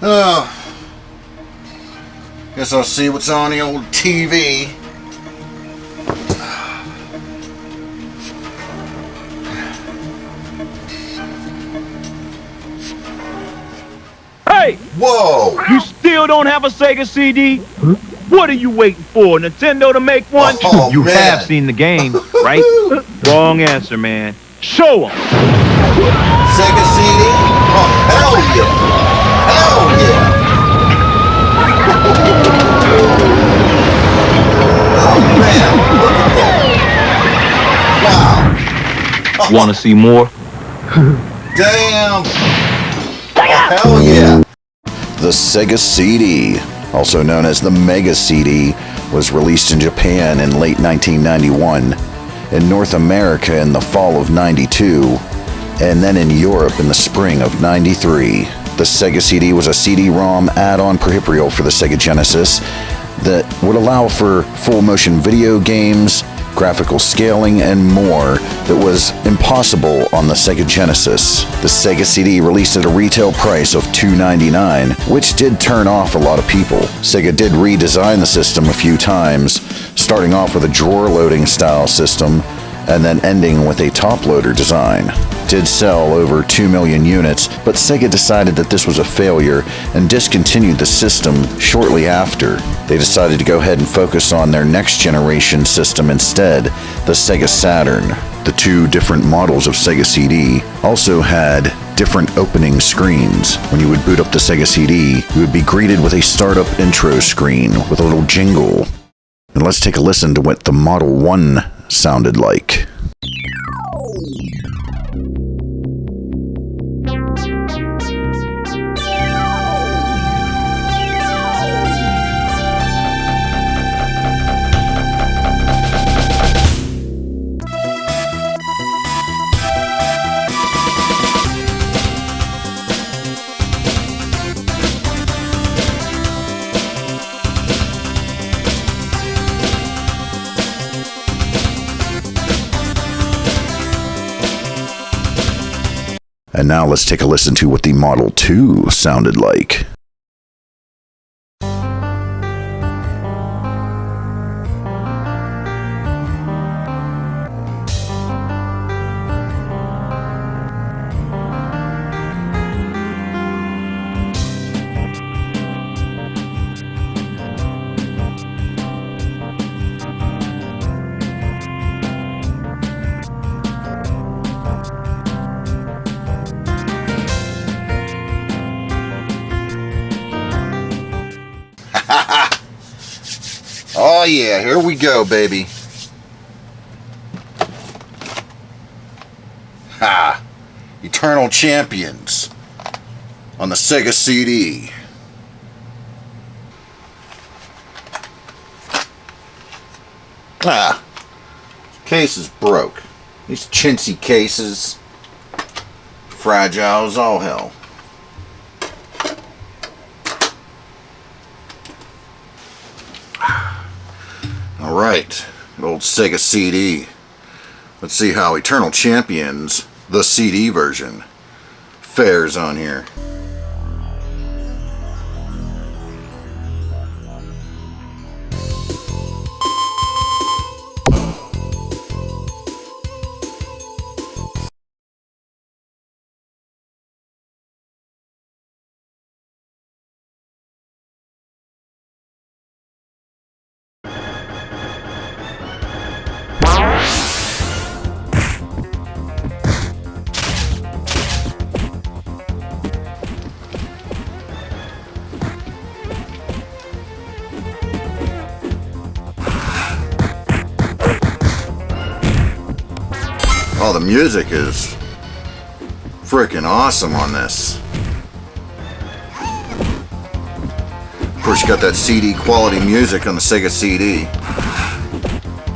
Oh, guess I'll see what's on the old TV. Hey! Whoa! You still don't have a Sega CD? What are you waiting for? Nintendo to make one? Oh, you man. have seen the games, right? Wrong answer, man. Show them. Sega CD? Oh, hell yeah! Hell yeah! Oh man, look at that! Wow! Want to see more? Damn! Oh, hell yeah! The Sega CD, also known as the Mega CD, was released in Japan in late 1991, in North America in the fall of '92, and then in Europe in the spring of '93. The Sega CD was a CD-ROM add-on peripheral for the Sega Genesis that would allow for full-motion video games, graphical scaling, and more that was impossible on the Sega Genesis. The Sega CD released at a retail price of $2.99, which did turn off a lot of people. Sega did redesign the system a few times, starting off with a drawer-loading style system, and then ending with a top-loader design. Did sell over 2 million units, but Sega decided that this was a failure and discontinued the system shortly after. They decided to go ahead and focus on their next generation system instead, the Sega Saturn. The two different models of Sega CD also had different opening screens. When you would boot up the Sega CD, you would be greeted with a startup intro screen with a little jingle. And let's take a listen to what the Model 1 sounded like. And now let's take a listen to what the Model 2 sounded like. Oh yeah, here we go, baby. Ha! Eternal Champions on the Sega CD. Ah, case is broke. These chintzy cases, fragile as all hell. Alright, old Sega CD. Let's see how Eternal Champions, the CD version, fares on here. Oh, the music is freaking awesome on this. Of course, you got that CD quality music on the Sega CD.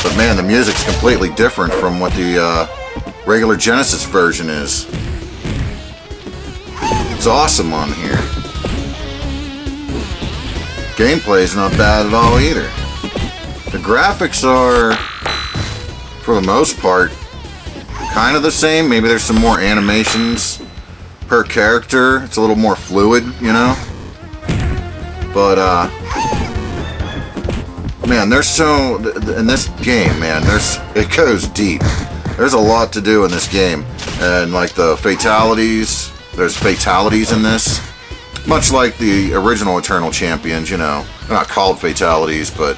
But man, the music's completely different from what the regular Genesis version is. It's awesome on here. Gameplay's not bad at all either. The graphics are, for the most part, kind of the same. Maybe there's some more animations per character. It's a little more fluid, you know. But man, there's so in this game, man. It goes deep. There's a lot to do in this game, and like the fatalities. There's fatalities in this, much like the original Eternal Champions. You know, they're not called fatalities, but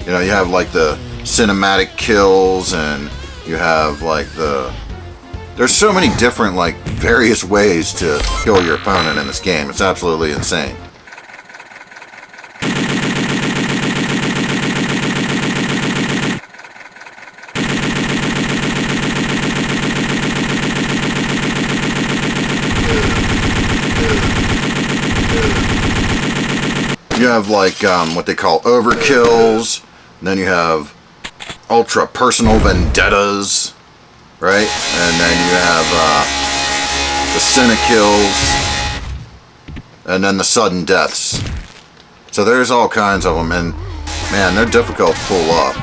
you know, you have like the cinematic kills, and you have like there's so many different like various ways to kill your opponent in this game. It's absolutely insane. You have like what they call overkills, and then you have ultra personal vendettas, right? And then you have the Cinekills, and then the sudden deaths. So there's all kinds of them, and man, they're difficult to pull off.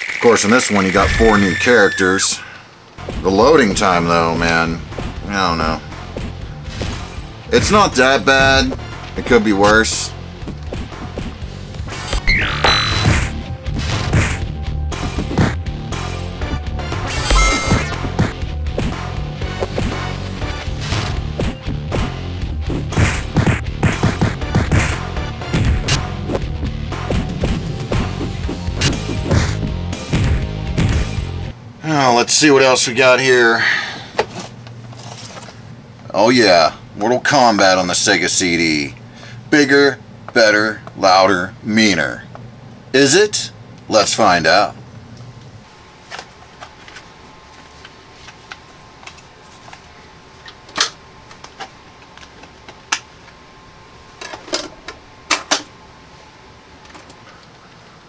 Of course, in this one, you got 4 new characters. The loading time, though, man, I don't know. It's not that bad. It could be worse. Let's see what else we got here. Oh yeah, Mortal Kombat on the Sega CD. Bigger, better, louder, meaner. Is it? Let's find out.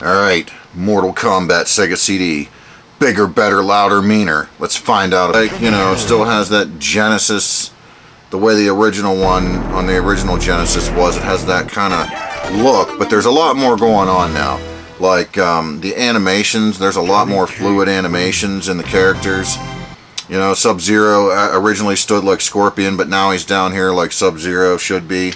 Alright, Mortal Kombat Sega CD. Bigger, better, louder, meaner. Let's find out. Like, you know, it still has that Genesis, the way the original one on the original Genesis was. It has that kind of look, but there's a lot more going on now. Like the animations, there's a lot more fluid animations in the characters. You know, Sub-Zero originally stood like Scorpion, but now he's down here like Sub-Zero should be.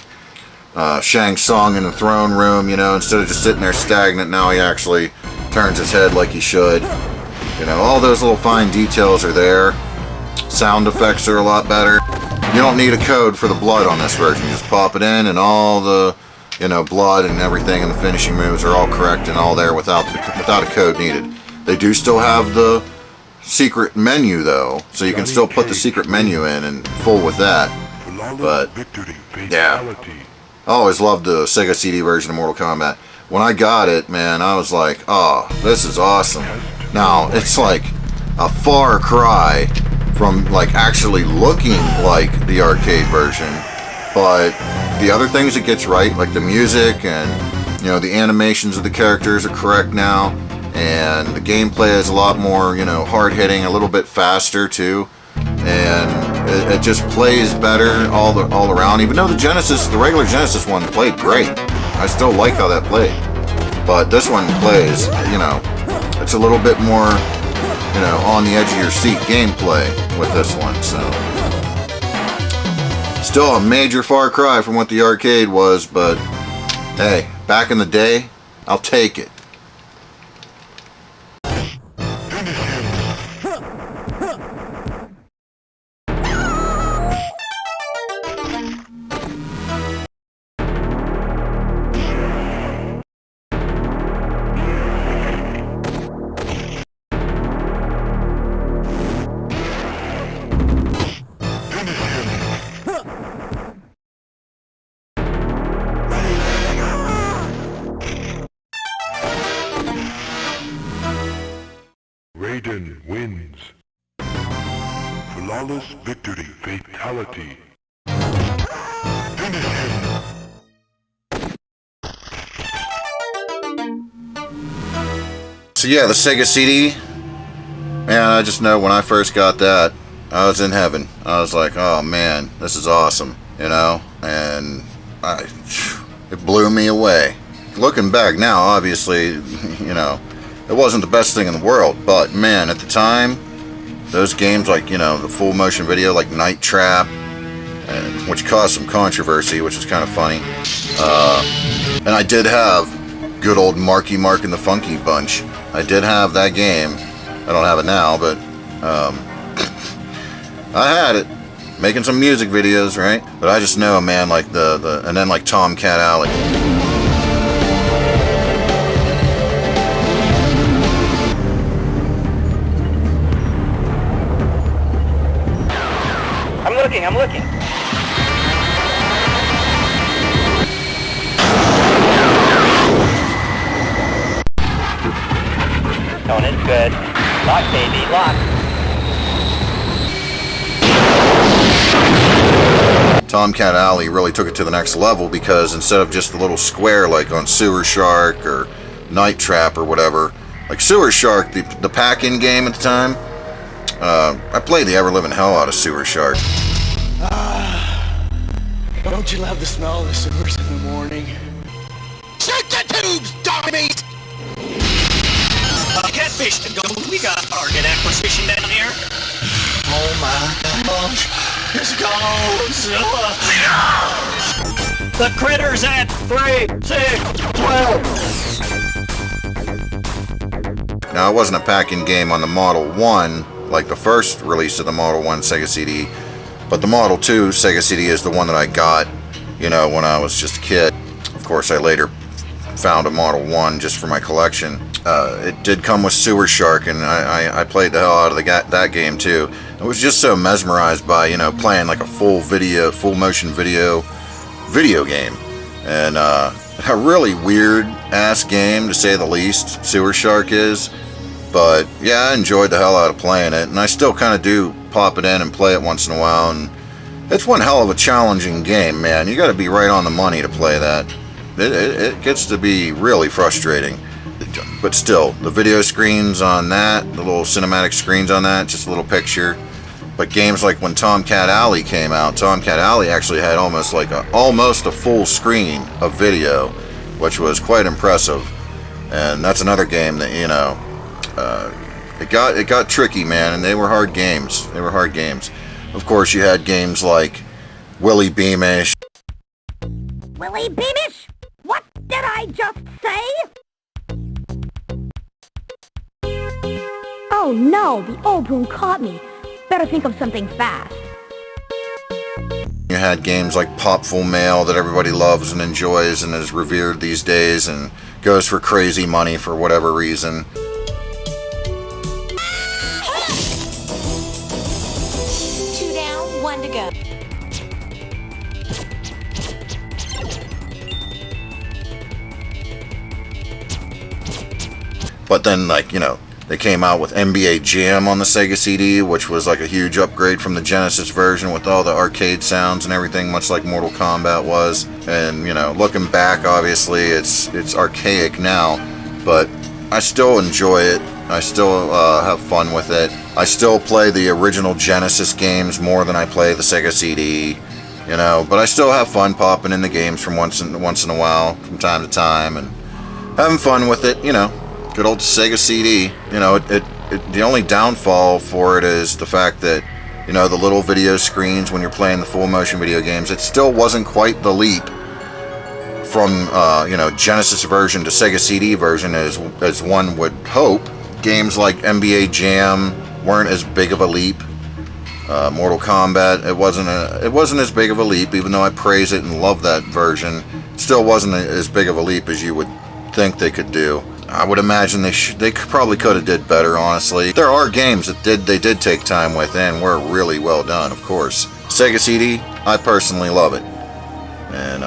Shang Tsung in the throne room, you know, instead of just sitting there stagnant, now he actually turns his head like he should. You know, all those little fine details are there. Sound effects are a lot better. You don't need a code for the blood on this version. You just pop it in, and all the, you know, blood and everything and the finishing moves are all correct and all there without a code needed. They do still have the secret menu though, so you can still put the secret menu in and fool with that. But yeah, I always loved the Sega CD version of Mortal Kombat. When I got it, man, I was like, oh, this is awesome. Now, it's like a far cry from like actually looking like the arcade version, but the other things it gets right, like the music and, you know, the animations of the characters are correct now, and the gameplay is a lot more, you know, hard-hitting, a little bit faster too, and it just plays better all around. Even though the regular Genesis one played great, I still like how that played, but this one plays, you know, it's a little bit more, you know, on the edge of your seat gameplay with this one, so. Still a major far cry from what the arcade was, but hey, back in the day, I'll take it. Raiden wins. Flawless victory, fatality. So yeah, the Sega CD, man, I just know when I first got that, I was in heaven. I was like, oh man, this is awesome, you know, and it blew me away. Looking back now, obviously, you know, it wasn't the best thing in the world, but man, at the time, those games like, you know, the full motion video like Night Trap, which caused some controversy, which is kind of funny, and I did have good old Marky Mark and the Funky Bunch. I did have that game. I don't have it now, but I had it. Making some music videos, right? But I just know, man, like and then like Tomcat Alley. I'm looking. Tone is good. Lock, baby, lock. Tomcat Alley really took it to the next level because instead of just a little square like on Sewer Shark or Night Trap or whatever, like Sewer Shark, the pack-in game at the time, I played the ever-living hell out of Sewer Shark. Don't you love the smell of the sewers in the morning? Check the tubes, dummies! Catfish to go. We got target acquisition down here. Oh my gosh. This goes. The critter's at 3, 6, 12. Now, it wasn't a pack-in game on the Model 1, like the first release of the Model 1 Sega CD, but the Model 2 Sega CD is the one that I got, you know, when I was just a kid. Of course, I later found a Model 1 just for my collection. It did come with Sewer Shark, and I played the hell out of that game too. I was just so mesmerized by, you know, playing like a full motion video game, and a really weird ass game to say the least. Sewer Shark is, but yeah, I enjoyed the hell out of playing it, and I still kind of do pop it in and play it once in a while. And it's one hell of a challenging game, man. You got to be right on the money to play that. It gets to be really frustrating. But still, the video screens on that, the little cinematic screens on that, just a little picture. But games like when Tomcat Alley came out, Tomcat Alley actually had almost a full screen of video, which was quite impressive. And that's another game that, you know, it got tricky, man, and they were hard games. Of course, you had games like Willy Beamish. Willy Beamish? What did I just say? Oh no, the old broom caught me. Better think of something fast. You had games like Popful Mail that everybody loves and enjoys and is revered these days and goes for crazy money for whatever reason. 2 down, 1 to go. But then, like, you know, they came out with NBA Jam on the Sega CD, which was like a huge upgrade from the Genesis version with all the arcade sounds and everything, much like Mortal Kombat was. And, you know, looking back, obviously, it's archaic now, but I still enjoy it. I still have fun with it. I still play the original Genesis games more than I play the Sega CD, you know, but I still have fun popping in the games from once in a while, from time to time, and having fun with it, you know. Good old Sega CD. You know, the only downfall for it is the fact that, you know, the little video screens when you're playing the full motion video games, it still wasn't quite the leap from, you know, Genesis version to Sega CD version as one would hope. Games like NBA Jam weren't as big of a leap. Mortal Kombat, it wasn't as big of a leap, even though I praise it and love that version. It still wasn't as big of a leap as you would think they could do. I would imagine they probably could have did better, honestly. There are games that they did take time with and were really well done, of course. Sega CD, I personally love it. And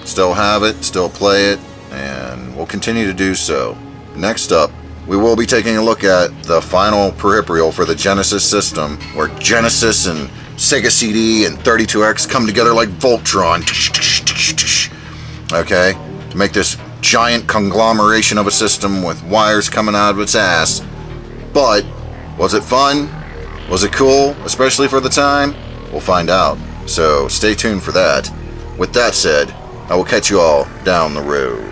still have it, still play it, and will continue to do so. Next up, we will be taking a look at the final peripheral for the Genesis system, where Genesis and Sega CD and 32X come together like Voltron. Okay? To make this giant conglomeration of a system with wires coming out of its ass. But, was it fun? Was it cool? Especially for the time? We'll find out. So, stay tuned for that. With that said, I will catch you all down the road.